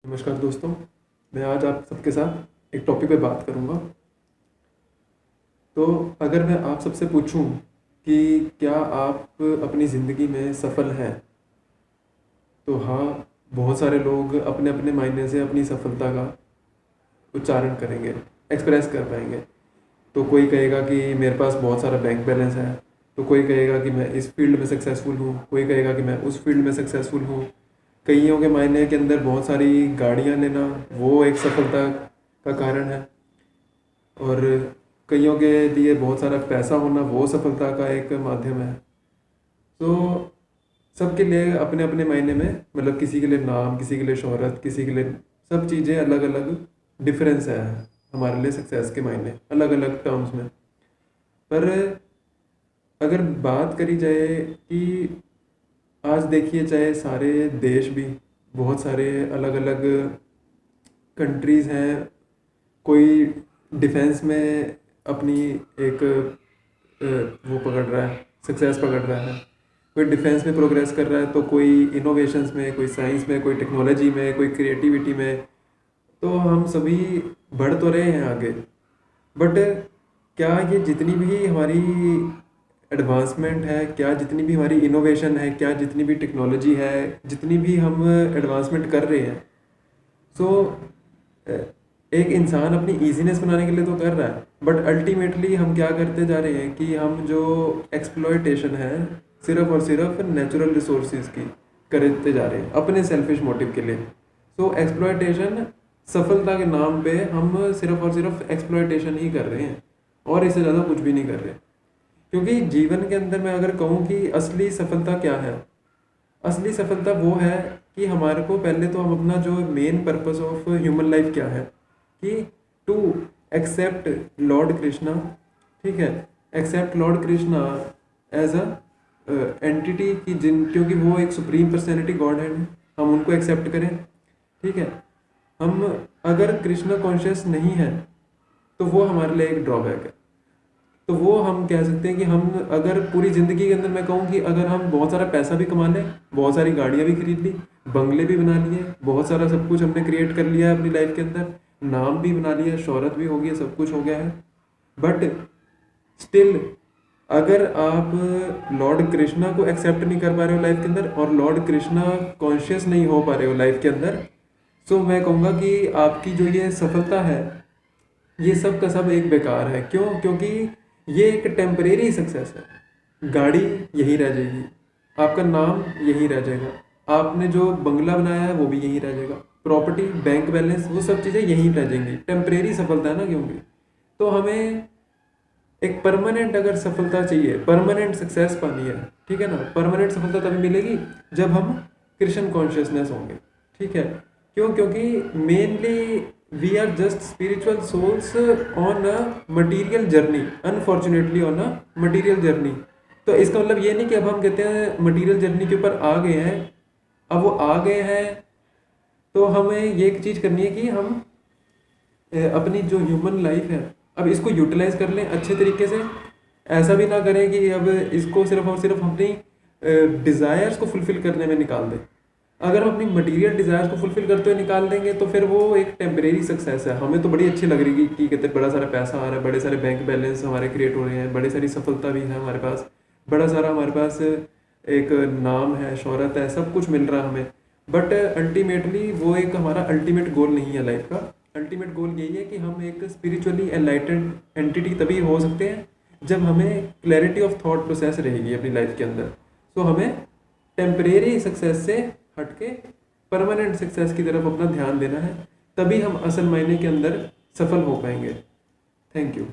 नमस्कार दोस्तों, मैं आज आप सबके साथ एक टॉपिक पे बात करूँगा। तो अगर मैं आप सबसे पूछूं कि क्या आप अपनी ज़िंदगी में सफल हैं, तो हाँ, बहुत सारे लोग अपने अपने मायने से अपनी सफलता का उच्चारण करेंगे, एक्सप्रेस कर पाएंगे। तो कोई कहेगा कि मेरे पास बहुत सारा बैंक बैलेंस है, तो कोई कहेगा कि मैं इस फील्ड में सक्सेसफुल हूँ, कोई कहेगा कि मैं उस फील्ड में सक्सेसफुल हूँ। कईयों के मायने के अंदर बहुत सारी गाड़ियाँ लेना वो एक सफलता का कारण है, और कईयों के लिए बहुत सारा पैसा होना वो सफलता का एक माध्यम है। तो सबके लिए अपने अपने मायने में, मतलब किसी के लिए नाम, किसी के लिए शोहरत, किसी के लिए सब चीज़ें अलग अलग डिफरेंस है। हमारे लिए सक्सेस के मायने अलग अलग टर्म्स में। पर अगर बात करी जाए कि आज देखिए, चाहे सारे देश भी, बहुत सारे अलग अलग कंट्रीज़ हैं। कोई डिफेंस में अपनी एक वो पकड़ रहा है, सक्सेस पकड़ रहा है। कोई डिफेंस में प्रोग्रेस कर रहा है, तो कोई इनोवेशंस में, कोई साइंस में, कोई टेक्नोलॉजी में, कोई क्रिएटिविटी में। तो हम सभी बढ़ तो रहे हैं आगे, बट क्या ये जितनी भी हमारी एडवांसमेंट है, क्या जितनी भी हमारी इनोवेशन है, क्या जितनी भी टेक्नोलॉजी है, जितनी भी हम एडवांसमेंट कर रहे हैं, सो एक इंसान अपनी इजीनेस बनाने के लिए तो कर रहा है, बट अल्टीमेटली हम क्या करते जा रहे हैं कि हम जो एक्सप्लॉयटेशन है सिर्फ और सिर्फ नेचुरल रिसोर्सेज की करते जा रहे हैं अपने सेल्फिश मोटिव के लिए। सो एक्सप्लॉयटेशन, सफलता के नाम पे हम सिर्फ और सिर्फ एक्सप्लॉयटेशन ही कर रहे हैं, और इससे ज़्यादा कुछ भी नहीं कर रहे। क्योंकि जीवन के अंदर मैं अगर कहूँ कि असली सफलता क्या है, असली सफलता वो है कि हमारे को पहले तो हम अपना जो main purpose of human life क्या है, कि टू एक्सेप्ट लॉर्ड कृष्णा, ठीक है, accept lord Krishna as a entity, की जिन, क्योंकि वो एक सुप्रीम पर्सनैलिटी गॉड है, हम उनको एक्सेप्ट करें। ठीक है, हम अगर कृष्णा कॉन्शियस नहीं है तो वो हमारे लिए एक ड्रॉबैक है। तो वो हम कह सकते हैं कि हम अगर पूरी ज़िंदगी के अंदर, मैं कहूँ कि अगर हम बहुत सारा पैसा भी कमा लें, बहुत सारी गाड़ियाँ भी खरीद ली, बंगले भी बना लिए, बहुत सारा सब कुछ हमने क्रिएट कर लिया है अपनी लाइफ के अंदर, नाम भी बना लिया, शोहरत भी हो गई, सब कुछ हो गया है, बट स्टिल अगर आप लॉर्ड कृष्णा को एक्सेप्ट नहीं कर पा रहे हो लाइफ के अंदर, और लॉर्ड कृष्णा कॉन्शियस नहीं हो पा रहे हो लाइफ के अंदर, तो मैं कहूँगा कि आपकी जो ये सफलता है, ये सब का सब एक बेकार है। क्यों? क्योंकि ये एक टेम्परेरी सक्सेस है। गाड़ी यहीं रह जाएगी, आपका नाम यहीं रह जाएगा, आपने जो बंगला बनाया है वो भी यहीं रह जाएगा, प्रॉपर्टी, बैंक बैलेंस, वो सब चीज़ें यहीं रह जाएंगी। टेम्परेरी सफलता है ना, क्योंकि तो हमें एक परमानेंट अगर सफलता चाहिए, परमानेंट सक्सेस पानी है, ठीक है ना, परमानेंट सफलता तभी मिलेगी जब हम कृष्ण कॉन्शियसनेस होंगे। ठीक है, क्यों? क्योंकि mainly we are just spiritual souls on a material journey, unfortunately on a material journey. तो इसका मतलब ये नहीं कि अब हम कहते हैं मटीरियल जर्नी के ऊपर आ गए हैं, अब वो आ गए हैं तो हमें ये एक चीज़ करनी है कि हम अपनी जो ह्यूमन लाइफ है, अब इसको यूटिलाइज कर लें अच्छे तरीके से। ऐसा भी ना करें कि अब इसको सिर्फ और सिर्फ अपनी डिज़ायर्स को फुलफ़िल करने में निकाल दें। अगर हम अपनी मटेरियल डिज़ायर्स को फुलफ़िल करते हुए निकाल देंगे तो फिर वो एक टेम्परेरी सक्सेस है। हमें तो बड़ी अच्छी लग रही कि कहते बड़ा सारा पैसा आ रहा है, बड़े सारे बैंक बैलेंस हमारे क्रिएट हो रहे हैं, बड़ी सारी सफलता भी है हमारे पास, बड़ा सारा हमारे पास एक नाम है, शोहरत है, सब कुछ मिल रहा है हमें। बट अल्टीमेटली वो एक हमारा अल्टीमेट गोल नहीं है लाइफ का। अल्टीमेट गोल यही है कि हम एक स्पिरिचुअली एनलाइटेंड एंटिटी तभी हो सकते हैं जब हमें क्लैरिटी ऑफ थॉट प्रोसेस रहेगी अपनी लाइफ के अंदर। तो हमें टेम्परेरी सक्सेस से हटके परमानेंट सक्सेस की तरफ अपना ध्यान देना है, तभी हम असल मायने के अंदर सफल हो पाएंगे। Thank you.